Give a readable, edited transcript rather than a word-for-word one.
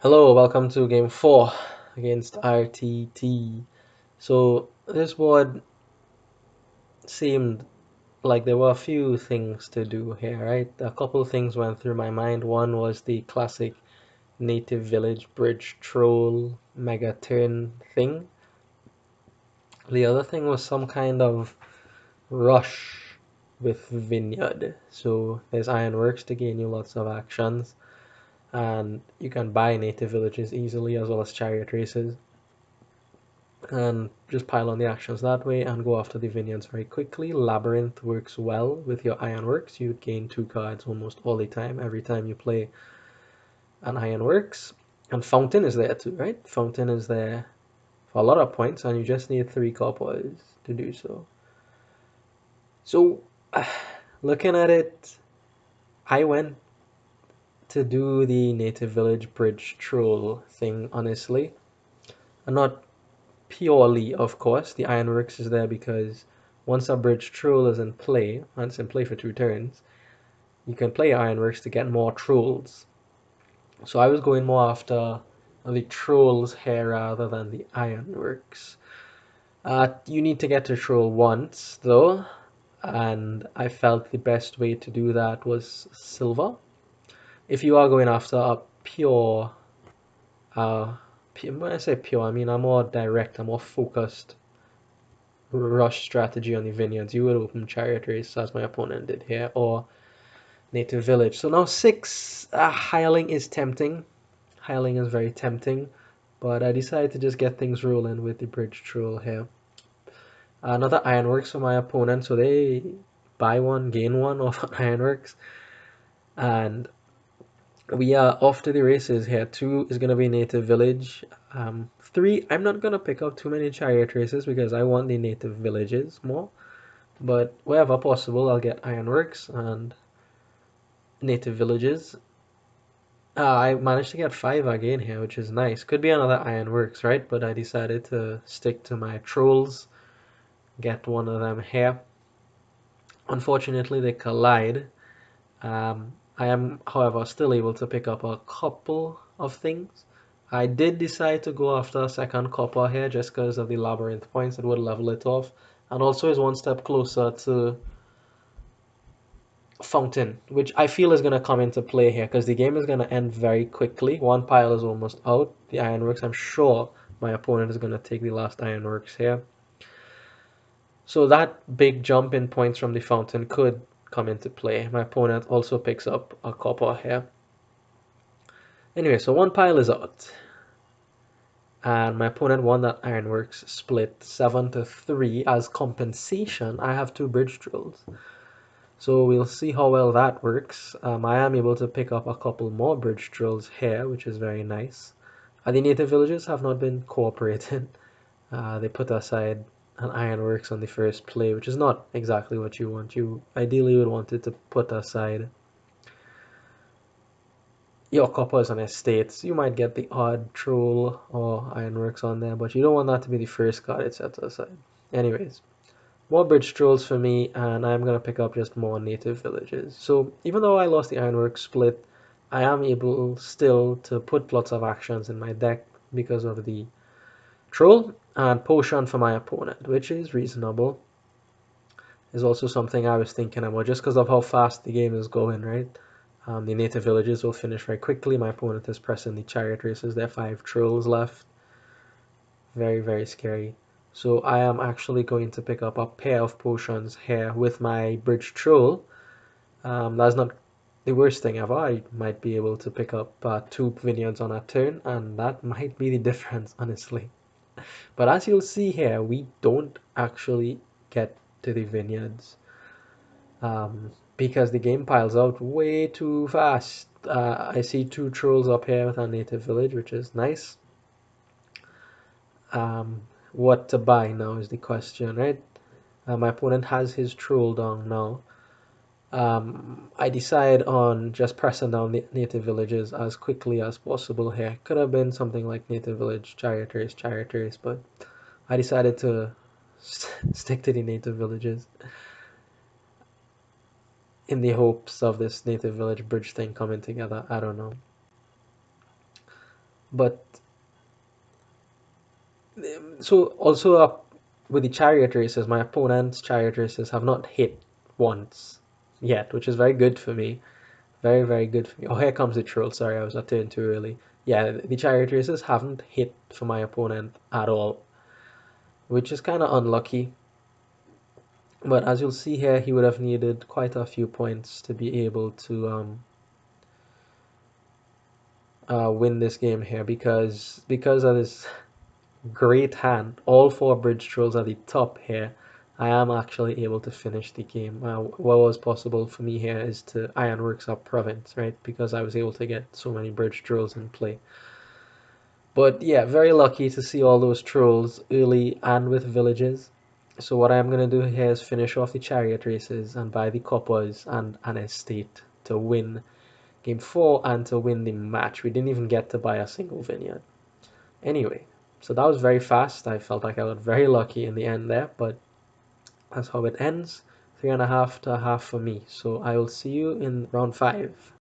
Hello, welcome to game 4 against RTT. So this board seemed like there were a few things to do here, right? A couple things went through my mind. One was the classic native village bridge troll mega turn thing. The other thing was some kind of rush with Vineyard. So there's Ironworks to gain you lots of actions, and you can buy native villages easily as well as chariot races, and just pile on the actions that way and go after the vineyards very quickly. Labyrinth works well with your Ironworks. You gain 2 cards almost all the time, every time you play an Ironworks. And Fountain is there too, right? Fountain is there for a lot of points, and you just need 3 coppers to do so. So, looking at it, I went to do the native village bridge troll thing, honestly. And not purely, of course. The Ironworks is there because once a bridge troll is in play, and it's in play for 2 turns, you can play Ironworks to get more trolls. So I was going more after the trolls here rather than the Ironworks. You need to get to troll once though, and I felt the best way to do that was silver. If you are going after a pure, uh, when I say pure, I mean a more direct, a more focused rush strategy on the vineyards, you would open chariot race as my opponent did here, or native village. So now 6 hireling is tempting. Hireling is very tempting, but I decided to just get things rolling with the bridge troll here. Another ironworks for my opponent, so they buy one, gain one off ironworks, and we are off to the races here. 2 is going to be native village. 3, I'm not going to pick up too many chariot races because I want the native villages more. But wherever possible, I'll get ironworks and native villages. I managed to get 5 again here, which is nice. Could be another ironworks, right? But I decided to stick to my trolls, get one of them here. Unfortunately, they collide. I am, however, still able to pick up a couple of things. I did decide to go after a second copper here just because of the labyrinth points. It would level it off, and also is one step closer to Fountain, which I feel is going to come into play here because the game is going to end very quickly. One pile is almost out. The Ironworks, I'm sure my opponent is going to take the last Ironworks here. So that big jump in points from the Fountain could come into play. My opponent also picks up a copper here. Anyway, so one pile is out. And my opponent won that Ironworks split 7-3. As compensation, I have 2 bridge drills. So we'll see how well that works. I am able to pick up a couple more bridge drills here, which is very nice. The native villages have not been cooperating. They put aside an ironworks on the first play, which is not exactly what you want. You ideally would want it to put aside your coppers and estates. You might get the odd troll or ironworks on there, but you don't want that to be the first card it sets aside. Anyways, more bridge trolls for me, and I'm going to pick up just more native villages. So even though I lost the Ironworks split, I am able still to put lots of actions in my deck because of the troll and potion for my opponent, which is reasonable. Is also something I was thinking about just because of how fast the game is going, right? The native villages will finish very quickly. My opponent is pressing the chariot races. There are 5 trolls left. Very, very scary. So I am actually going to pick up a pair of potions here with my bridge troll. That's not the worst thing ever. I might be able to pick up 2 vineyards on a turn, and that might be the difference, honestly. But as you'll see here, we don't actually get to the vineyards because the game piles out way too fast. I see 2 trolls up here with a native village, which is nice. Um, what to buy now is the question, right? My opponent has his troll down now. I decide on just pressing down the native villages as quickly as possible here. Could have been something like native village, chariot race, but I decided to stick to the native villages in the hopes of this native village bridge thing coming together. I don't know. But so also up with the chariot races, my opponent's chariot races have not hit once yet, which is very good for me. Very, very good for me. Oh, here comes the troll. Sorry, I was not turning too early. Yeah, the chariot races haven't hit for my opponent at all, which is kind of unlucky. But as you'll see here, he would have needed quite a few points to be able to win this game here because of this great hand. All four bridge trolls at the top here. I am actually able to finish the game. What was possible for me here is to Ironworks up province, right? Because I was able to get so many bridge trolls in play. But yeah, very lucky to see all those trolls early and with villages. So what I'm going to do here is finish off the chariot races and buy the coppers and an estate to win game 4 and to win the match. We didn't even get to buy a single vineyard. Anyway, so that was very fast. I felt like I got very lucky in the end there, but that's how it ends. 3.5 to a half for me. So I will see you in round 5.